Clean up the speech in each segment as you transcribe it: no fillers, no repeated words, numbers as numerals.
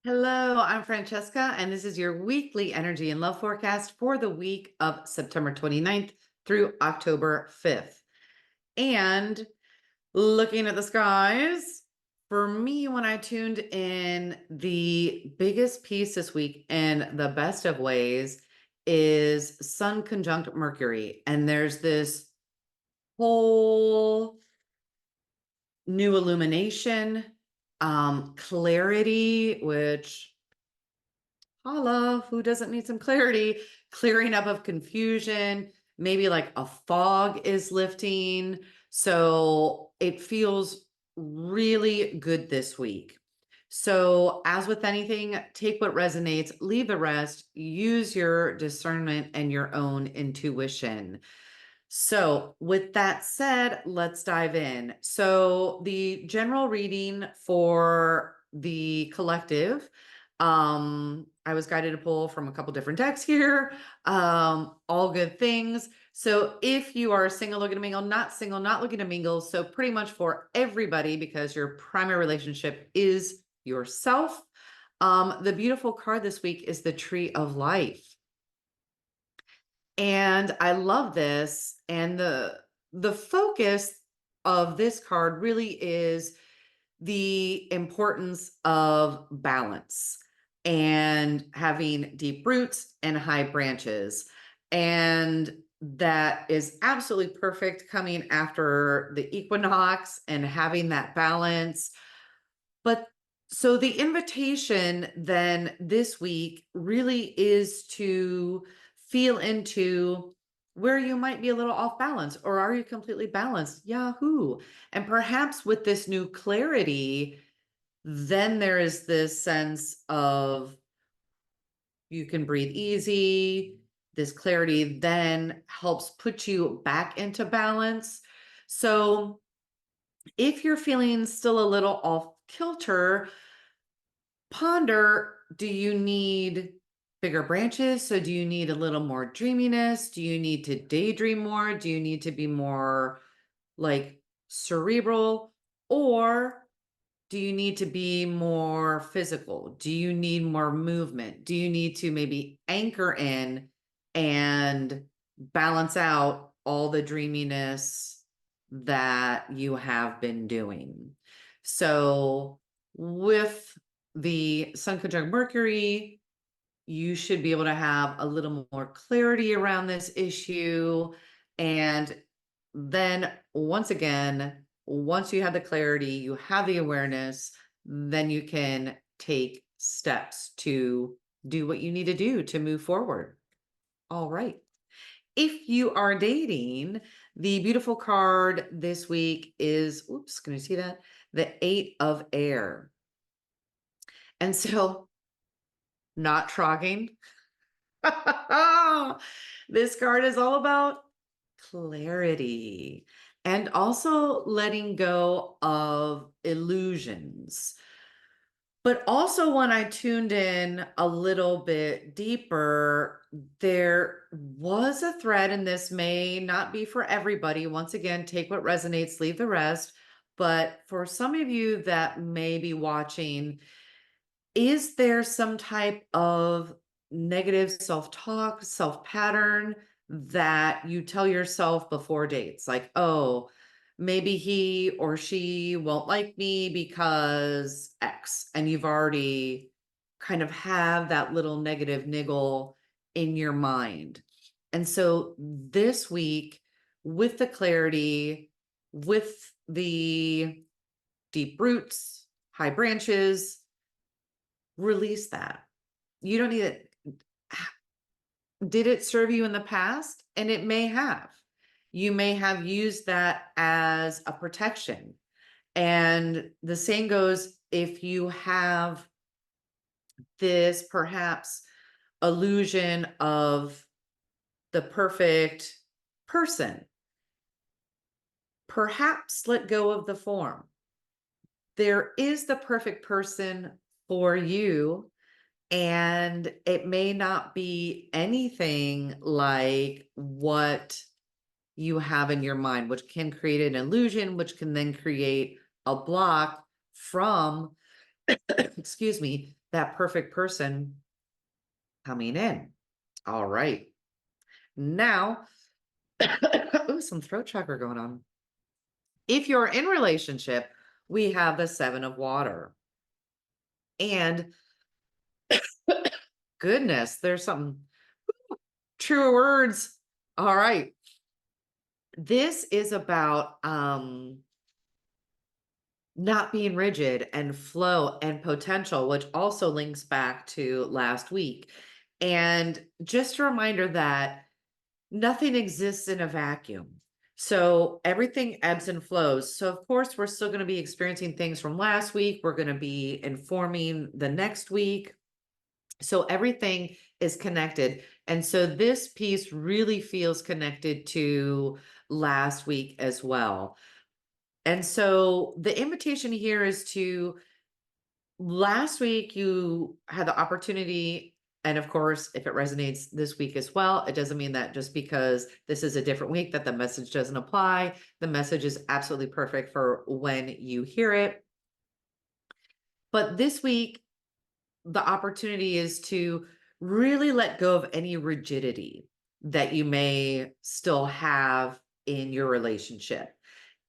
Hello, I'm Francesca, and this is your weekly energy and love forecast for the week of September 29th through October 5th. And looking at the skies, for me, when I tuned in, the biggest piece this week in the best of ways is Sun conjunct Mercury. And there's this whole new illumination, clarity, which holla, who doesn't need some clarity? Clearing up of confusion, maybe like a fog is lifting. So it feels really good this week. So, as with anything, take what resonates, leave the rest, use your discernment and your own intuition. So, with that said, let's dive in. So, the general reading for the collective, I was guided to pull from a couple different decks here. All good things. So, if you are single, looking to mingle, not single, not looking to mingle, so pretty much for everybody because your primary relationship is yourself. The beautiful card this week is the Tree of Life. And I love this. And the focus of this card really is the importance of balance and having deep roots and high branches. And that is absolutely perfect coming after the equinox and having that balance. But so the invitation then this week really is to feel into where you might be a little off balance, or are you completely balanced? Yahoo. And perhaps with this new clarity, then there is this sense of you can breathe easy. This clarity then helps put you back into balance. So if you're feeling still a little off kilter, ponder, do you need bigger branches? So do you need a little more dreaminess? Do you need to daydream more? Do you need to be more like cerebral? Or do you need to be more physical? Do you need more movement? Do you need to maybe anchor in and balance out all the dreaminess that you have been doing? So, with the Sun conjunct Mercury, you should be able to have a little more clarity around this issue. And then, once again, once you have the clarity, you have the awareness, then you can take steps to do what you need to do to move forward. All right. If you are dating, the beautiful card this week is, oops, can you see that? The Eight of Air. And so, not trogging. This card is all about clarity and also letting go of illusions. But also, when I tuned in a little bit deeper, there was a thread, and this may not be for everybody. Once again, take what resonates, leave the rest. But for some of you that may be watching, is there some type of negative self-talk, self-pattern that you tell yourself before dates? Like, oh, maybe he or she won't like me because X. And you've already kind of have that little negative niggle in your mind. And so this week, with the clarity, with the deep roots, high branches, release that. You don't need it. Did it serve you in the past? And it may have. You may have used that as a protection. And the same goes if you have this perhaps illusion of the perfect person. Perhaps let go of the form. There is the perfect person for you. And it may not be anything like what you have in your mind, which can create an illusion, which can then create a block from, excuse me, that perfect person coming in. All right. Now, ooh, some throat chakra going on. If you're in relationship, we have the 7 of water. And goodness, there's some truer words. All right. This is about not being rigid and flow and potential, which also links back to last week. And just a reminder that nothing exists in a vacuum. So everything ebbs and flows. So, of course, we're still going to be experiencing things from last week. We're going to be informing the next week. So everything is connected. And so this piece really feels connected to last week as well. And so the invitation here is to last week, you had the opportunity. And of course, if it resonates this week as well, it doesn't mean that just because this is a different week that the message doesn't apply. The message is absolutely perfect for when you hear it. But this week, the opportunity is to really let go of any rigidity that you may still have in your relationship.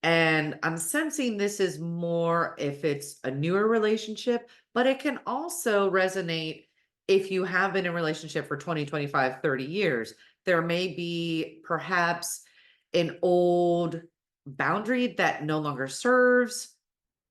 And I'm sensing this is more if it's a newer relationship, but it can also resonate if you have been in a relationship for 20, 25, 30 years. There may be perhaps an old boundary that no longer serves.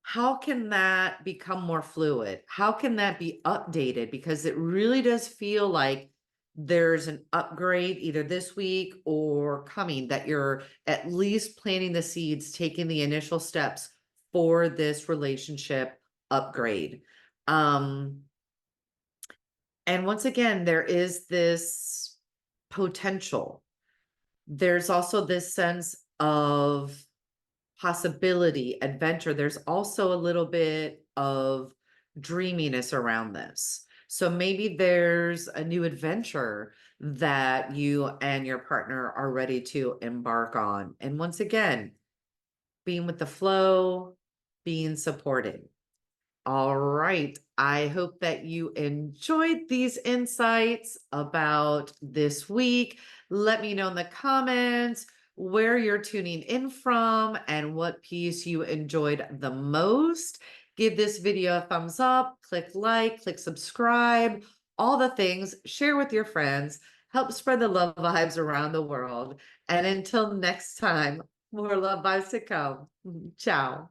How can that become more fluid? How can that be updated? Because it really does feel like there's an upgrade either this week or coming, that you're at least planting the seeds, taking the initial steps for this relationship upgrade. Um, and once again, there is this potential. There's also this sense of possibility, adventure. There's also a little bit of dreaminess around this. So maybe there's a new adventure that you and your partner are ready to embark on. And once again, being with the flow, being supported. All right. I hope that you enjoyed these insights about this week. Let me know in the comments where you're tuning in from and what piece you enjoyed the most. Give this video a thumbs up, click like, click subscribe, all the things. Share with your friends. Help spread the love vibes around the world. And until next time, more love vibes to come. Ciao.